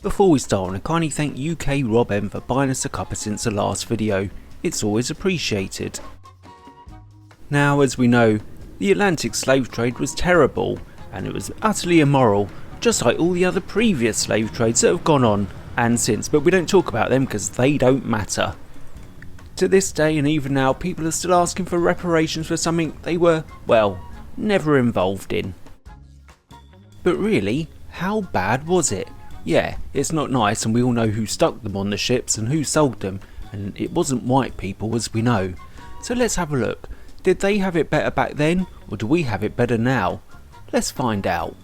Before we start, I want to kindly thank UK Rob M for buying us a cuppa since the last video. It's always appreciated. Now, as we know, the Atlantic slave trade was terrible and it was utterly immoral, just like all the other previous slave trades that have gone on and since, but we don't talk about them because they don't matter. To this day and even now, people are still asking for reparations for something they were, well, never involved in. But really, how bad was it? Yeah, it's not nice, and we all know who stuck them on the ships and who sold them, and it wasn't white people, as we know. So let's have a look. Did they have it better back then, or do we have it better now? Let's find out.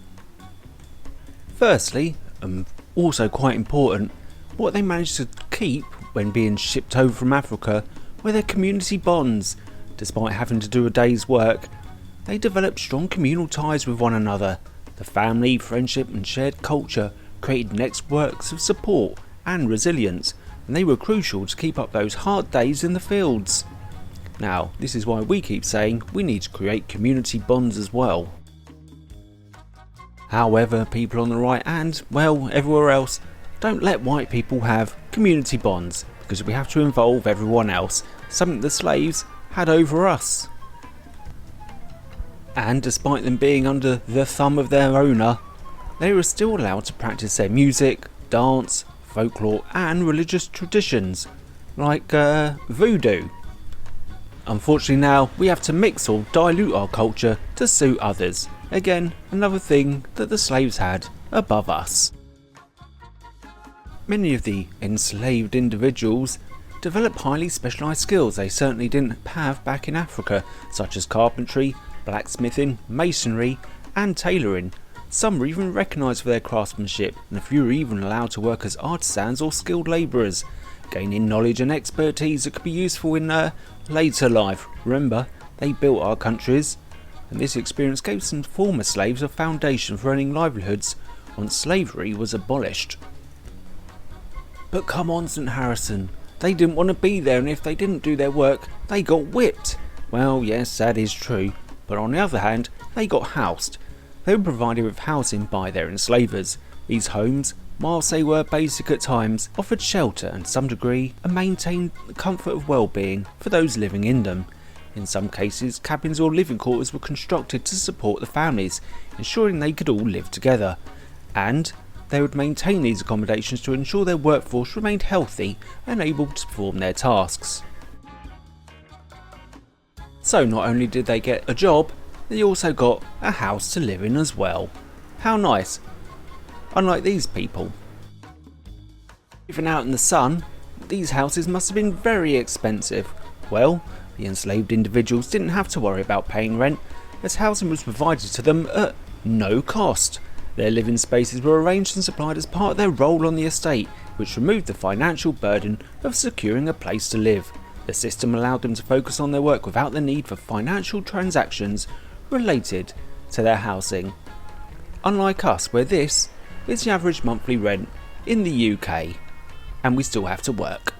Firstly, and also quite important, what they managed to keep when being shipped over from Africa were their community bonds. Despite having to do a day's work, they developed strong communal ties with one another. The family, friendship and shared culture created networks of support and resilience, and they were crucial to keep up those hard days in the fields. Now, this is why we keep saying we need to create community bonds as well. However, people on the right and, well, everywhere else, don't let white people have community bonds, because we have to involve everyone else, something the slaves had over us. And despite them being under the thumb of their owner, they were still allowed to practice their music, dance, folklore and religious traditions, like voodoo. Unfortunately now, we have to mix or dilute our culture to suit others. Again, another thing that the slaves had above us. Many of the enslaved individuals developed highly specialised skills they certainly didn't have back in Africa, such as carpentry, blacksmithing, masonry and tailoring. Some were even recognised for their craftsmanship, and a few were even allowed to work as artisans or skilled labourers, gaining knowledge and expertise that could be useful in their later life. Remember, they built our countries, and this experience gave some former slaves a foundation for earning livelihoods once slavery was abolished. But come on, St Harrison, they didn't want to be there, and if they didn't do their work, they got whipped. Well, yes, that is true, but on the other hand, they got housed. They were provided with housing by their enslavers. These homes, whilst they were basic at times, offered shelter and some degree and maintained the comfort of well-being for those living in them. In some cases, cabins or living quarters were constructed to support the families, ensuring they could all live together. And they would maintain these accommodations to ensure their workforce remained healthy and able to perform their tasks. So not only did they get a job, they also got a house to live in as well. How nice. Unlike these people. Even out in the sun, these houses must have been very expensive. Well, the enslaved individuals didn't have to worry about paying rent, as housing was provided to them at no cost. Their living spaces were arranged and supplied as part of their role on the estate, which removed the financial burden of securing a place to live. The system allowed them to focus on their work without the need for financial transactions related to their housing. Unlike us, where this is the average monthly rent in the UK, and we still have to work.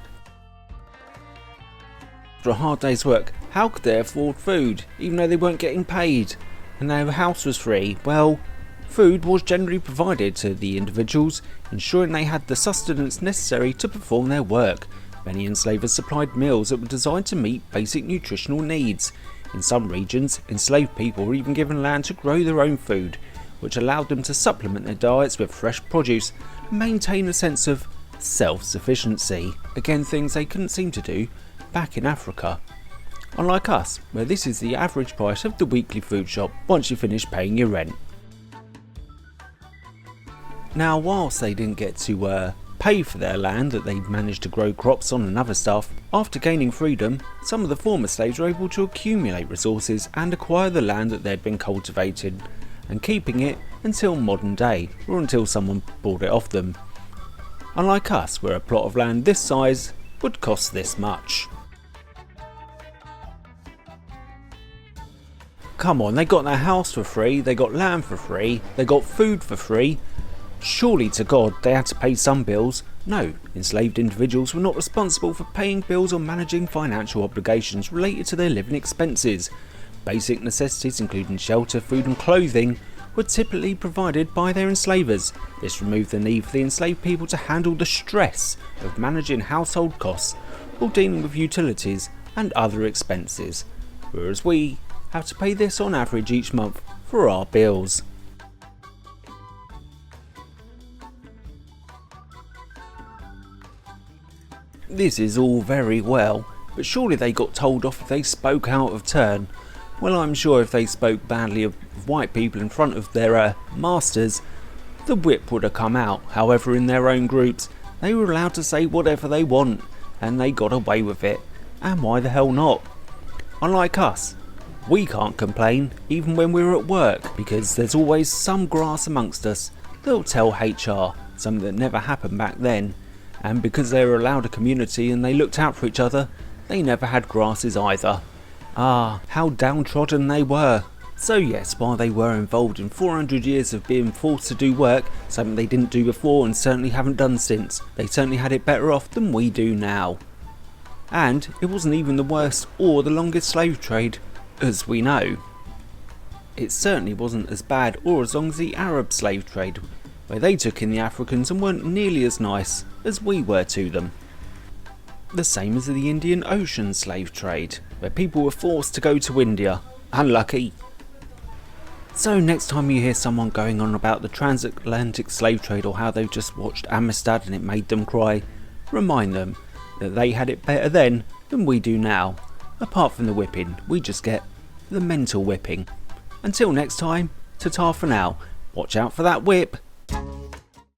After a hard day's work, how could they afford food, even though they weren't getting paid? And their house was free. Well, food was generally provided to the individuals, ensuring they had the sustenance necessary to perform their work. Many enslavers supplied meals that were designed to meet basic nutritional needs. In some regions, enslaved people were even given land to grow their own food, which allowed them to supplement their diets with fresh produce and maintain a sense of self-sufficiency. Again, things they couldn't seem to do back in Africa. Unlike us, where this is the average price of the weekly food shop once you finish paying your rent. Now, whilst they didn't get to pay for their land that they managed to grow crops on and other stuff, after gaining freedom, some of the former slaves were able to accumulate resources and acquire the land that they'd been cultivated and keeping it until modern day, or until someone bought it off them. Unlike us, where a plot of land this size would cost this much. Come on, they got their house for free, they got land for free, they got food for free. Surely to God they had to pay some bills. No, enslaved individuals were not responsible for paying bills or managing financial obligations related to their living expenses. Basic necessities including shelter, food and clothing were typically provided by their enslavers. This removed the need for the enslaved people to handle the stress of managing household costs or dealing with utilities and other expenses, whereas we have to pay this on average each month for our bills. This is all very well, but surely they got told off if they spoke out of turn. Well, I'm sure if they spoke badly of white people in front of their masters, the whip would have come out. However, in their own groups, they were allowed to say whatever they want, and they got away with it. And why the hell not? Unlike us, we can't complain even when we're at work, because there's always some grass amongst us that'll tell HR, something that never happened back then. And because they were allowed a community and they looked out for each other, they never had grasses either. Ah, how downtrodden they were. So yes, while they were involved in 400 years of being forced to do work, something they didn't do before and certainly haven't done since, they certainly had it better off than we do now. And it wasn't even the worst or the longest slave trade, as we know. It certainly wasn't as bad or as long as the Arab slave trade, where they took in the Africans and weren't nearly as nice as we were to them. The same as the Indian Ocean slave trade, where people were forced to go to India. Unlucky. So next time you hear someone going on about the transatlantic slave trade or how they've just watched Amistad and it made them cry, remind them that they had it better then than we do now. Apart from the whipping, we just get the mental whipping. Until next time, ta-ta for now. Watch out for that whip.